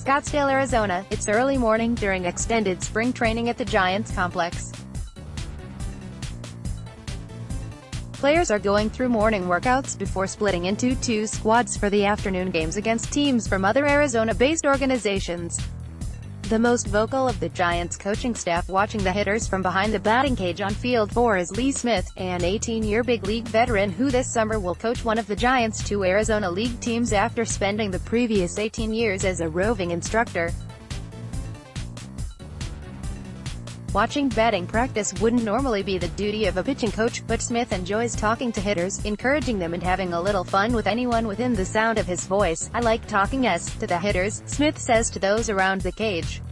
Scottsdale, Arizona. It's early morning during extended spring training at the Giants complex. Players are going through morning workouts before splitting into two squads for the afternoon games against teams from other Arizona-based organizations. The most vocal of the Giants coaching staff watching the hitters from behind the batting cage on field 4 is Lee Smith, an 18-year big league veteran who this summer will coach one of the Giants' two Arizona League teams after spending the previous 18 years as a roving instructor. Watching batting practice wouldn't normally be the duty of a pitching coach, but Smith enjoys talking to hitters, encouraging them and having a little fun with anyone within the sound of his voice. "I like talking to the hitters," Smith says to those around the cage.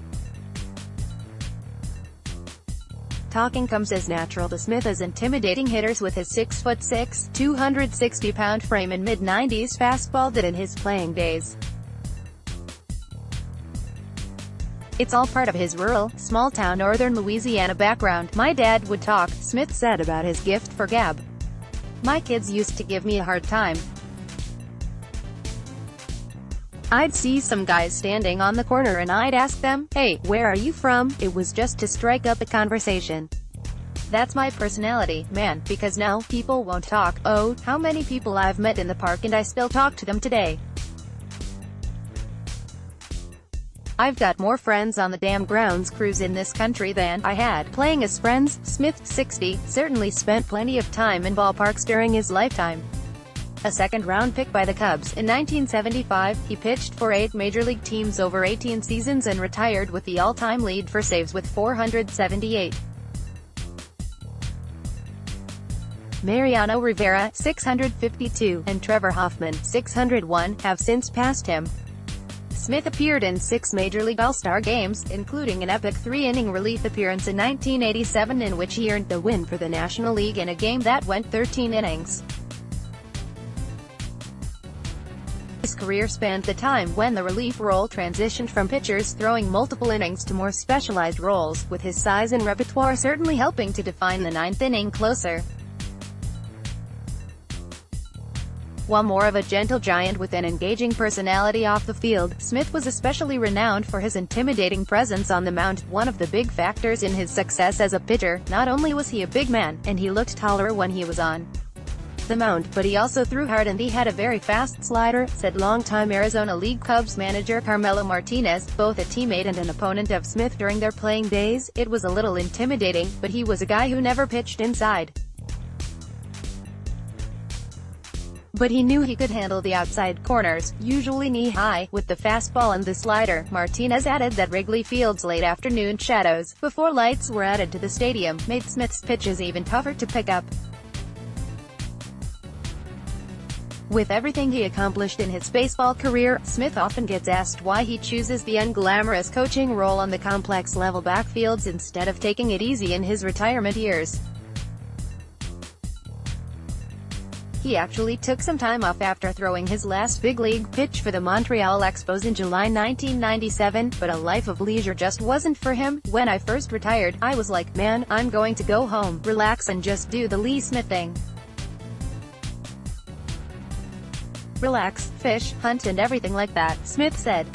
Talking comes as natural to Smith as intimidating hitters with his 6'6", 260-pound frame and mid-90s fastball did in his playing days. It's all part of his rural, small-town northern Louisiana background. "My dad would talk," Smith said about his gift for gab. "My kids used to give me a hard time. I'd see some guys standing on the corner and I'd ask them, 'Hey, where are you from?' It was just to strike up a conversation. That's my personality, man, because now, people won't talk. Oh, how many people I've met in the park and I still talk to them today. I've got more friends on the damn grounds crews in this country than I had playing as friends." Smith, 60, certainly spent plenty of time in ballparks during his lifetime. A second-round pick by the Cubs in 1975, he pitched for 8 Major League teams over 18 seasons and retired with the all-time lead for saves with 478. Mariano Rivera, 652, and Trevor Hoffman, 601, have since passed him. Smith appeared in 6 Major League All-Star games, including an epic 3-inning relief appearance in 1987 in which he earned the win for the National League in a game that went 13 innings. His career spanned the time when the relief role transitioned from pitchers throwing multiple innings to more specialized roles, with his size and repertoire certainly helping to define the 9th inning closer. While more of a gentle giant with an engaging personality off the field, Smith was especially renowned for his intimidating presence on the mound, one of the big factors in his success as a pitcher. Not only was he a big man, and he looked taller when he was on the mound, but he also threw hard and he had a very fast slider, said longtime Arizona League Cubs manager Carmelo Martinez, both a teammate and an opponent of Smith during their playing days. "It was a little intimidating, but he was a guy who never pitched inside. But he knew he could handle the outside corners, usually knee-high, with the fastball and the slider." Martinez added that Wrigley Field's late afternoon shadows, before lights were added to the stadium, made Smith's pitches even tougher to pick up. With everything he accomplished in his baseball career, Smith often gets asked why he chooses the unglamorous coaching role on the complex-level backfields instead of taking it easy in his retirement years. He actually took some time off after throwing his last big league pitch for the Montreal Expos in July 1997, but a life of leisure just wasn't for him. "When I first retired, I was like, man, I'm going to go home, relax and just do the Lee Smith thing. Relax, fish, hunt and everything like that," Smith said.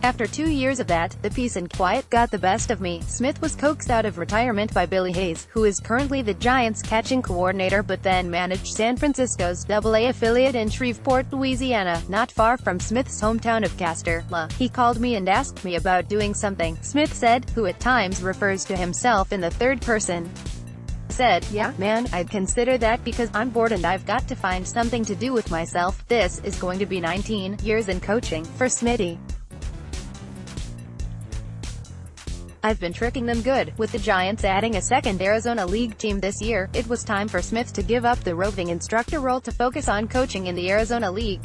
After 2 years of that, the peace and quiet got the best of me. Smith was coaxed out of retirement by Billy Hayes, who is currently the Giants' catching coordinator but then managed San Francisco's AA affiliate in Shreveport, Louisiana, not far from Smith's hometown of Castor. "He called me and asked me about doing something," Smith said, who at times refers to himself in the third person. Said, "Yeah, man, I'd consider that because I'm bored and I've got to find something to do with myself." This is going to be 19 years in coaching for Smitty. "I've been tricking them good." With the Giants adding a second Arizona League team this year, it was time for Smith to give up the roving instructor role to focus on coaching in the Arizona League.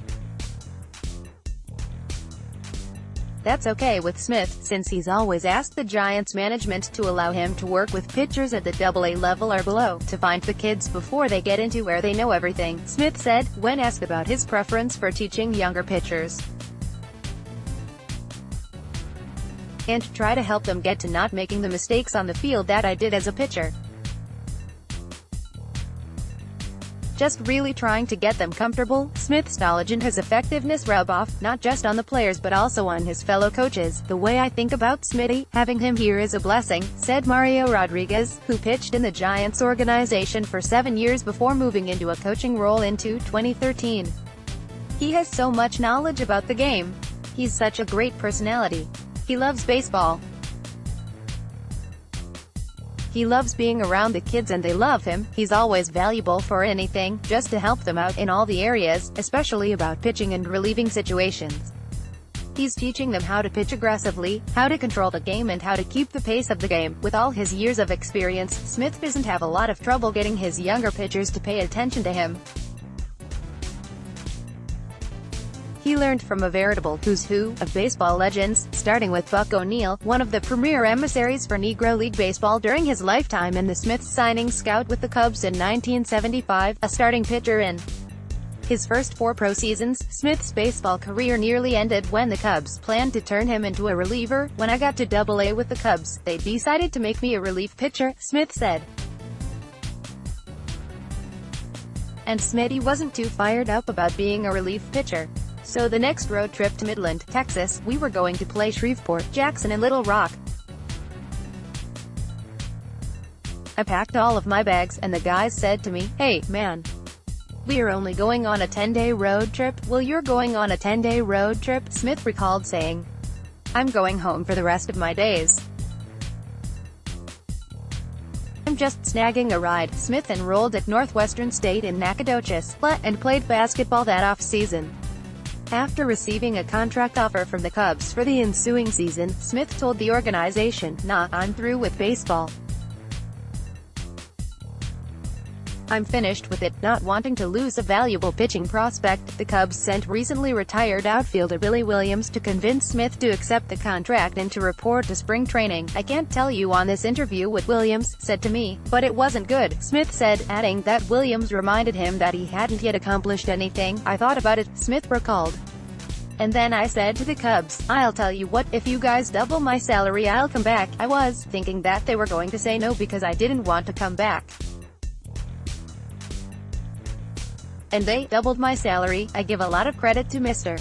That's okay with Smith, since he's always asked the Giants management to allow him to work with pitchers at the AA level or below, to find the kids before they get into where they know everything, Smith said, when asked about his preference for teaching younger pitchers. "And try to help them get to not making the mistakes on the field that I did as a pitcher. just really trying to get them comfortable. Smith's knowledge and his effectiveness rub off, not just on the players but also on his fellow coaches. The way I think about Smitty, having him here is a blessing, said Mario Rodriguez, who pitched in the Giants organization for 7 years before moving into a coaching role in 2013. He has so much knowledge about the game. He's such a great personality. He loves baseball. He loves being around the kids and they love him. He's always valuable for anything, just to help them out in all the areas, especially about pitching and relieving situations. He's teaching them how to pitch aggressively, how to control the game and how to keep the pace of the game. With all his years of experience, Smith doesn't have a lot of trouble getting his younger pitchers to pay attention to him. He learned from a veritable who's who of baseball legends, starting with Buck O'Neil, one of the premier emissaries for Negro League Baseball during his lifetime, and the Smith signing scout with the Cubs in 1975, a starting pitcher in his first 4 pro seasons. Smith's baseball career nearly ended when the Cubs planned to turn him into a reliever. When I got to Double-A with the Cubs, they decided to make me a relief pitcher, Smith said. And Smitty wasn't too fired up about being a relief pitcher. So the next road trip to Midland, Texas, we were going to play Shreveport, Jackson and Little Rock. I packed all of my bags, and the guys said to me, "Hey, man, we are only going on a 10-day road trip." "Well, you're going on a 10-day road trip," Smith recalled saying. "I'm going home for the rest of my days. I'm just snagging a ride." Smith enrolled at Northwestern State in Nacogdoches, and played basketball that off-season. After receiving a contract offer from the Cubs for the ensuing season, Smith told the organization, "Nah, I'm through with baseball. I'm finished with it." Not wanting to lose a valuable pitching prospect, the Cubs sent recently retired outfielder Billy Williams to convince Smith to accept the contract and to report to spring training. "I can't tell you on this interview what Williams said to me, but it wasn't good," Smith said, adding that Williams reminded him that he hadn't yet accomplished anything. "I thought about it," Smith recalled. "And then I said to the Cubs, I'll tell you what, if you guys double my salary I'll come back. I was thinking that they were going to say no because I didn't want to come back. And they doubled my salary. I give a lot of credit to Mr.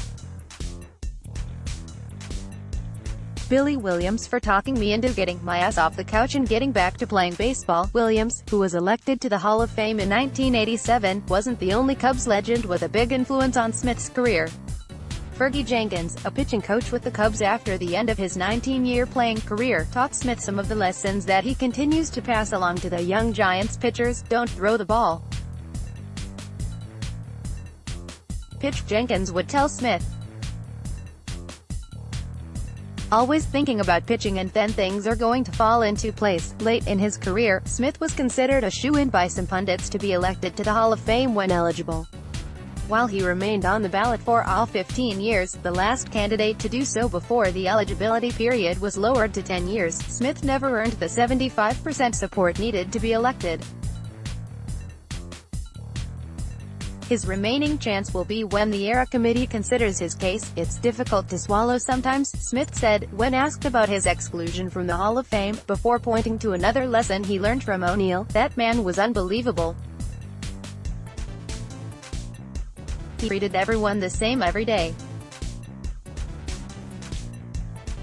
Billy Williams for talking me into getting my ass off the couch and getting back to playing baseball." Williams, who was elected to the Hall of Fame in 1987, wasn't the only Cubs legend with a big influence on Smith's career. Fergie Jenkins, a pitching coach with the Cubs after the end of his 19-year playing career, taught Smith some of the lessons that he continues to pass along to the young Giants pitchers. "Don't throw the ball. Pitch," Jenkins would tell Smith. "Always thinking about pitching and then things are going to fall into place." Late in his career, Smith was considered a shoo-in by some pundits to be elected to the Hall of Fame when eligible. While he remained on the ballot for all 15 years, the last candidate to do so before the eligibility period was lowered to 10 years, Smith never earned the 75% support needed to be elected. His remaining chance will be when the ERA committee considers his case. "It's difficult to swallow sometimes," Smith said, when asked about his exclusion from the Hall of Fame, before pointing to another lesson he learned from O'Neil. "That man was unbelievable. He treated everyone the same every day.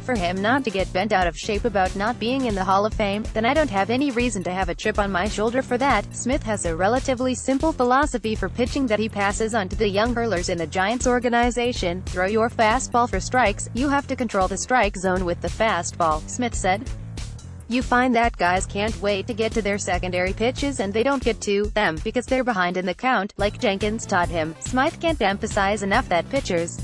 For him not to get bent out of shape about not being in the Hall of Fame, then I don't have any reason to have a chip on my shoulder for that." Smith has a relatively simple philosophy for pitching that he passes on to the young hurlers in the Giants organization. "Throw your fastball for strikes. You have to control the strike zone with the fastball," Smith said. "You find that guys can't wait to get to their secondary pitches and they don't get to them because they're behind in the count, like Jenkins taught him." Smythe can't emphasize enough that pitchers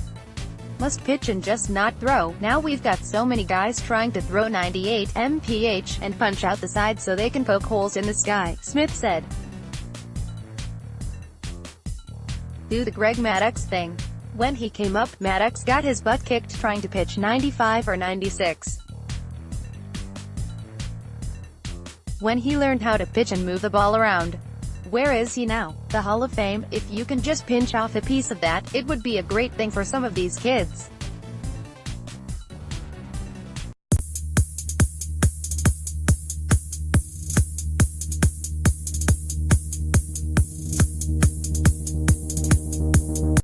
must pitch and just not throw. "Now we've got so many guys trying to throw 98 mph and punch out the side so they can poke holes in the sky," Smith said. "Do the Greg Maddux thing. When he came up, Maddux got his butt kicked trying to pitch 95 or 96. When he learned how to pitch and move the ball around. Where is he now? The Hall of Fame? If you can just pinch off a piece of that, it would be a great thing for some of these kids."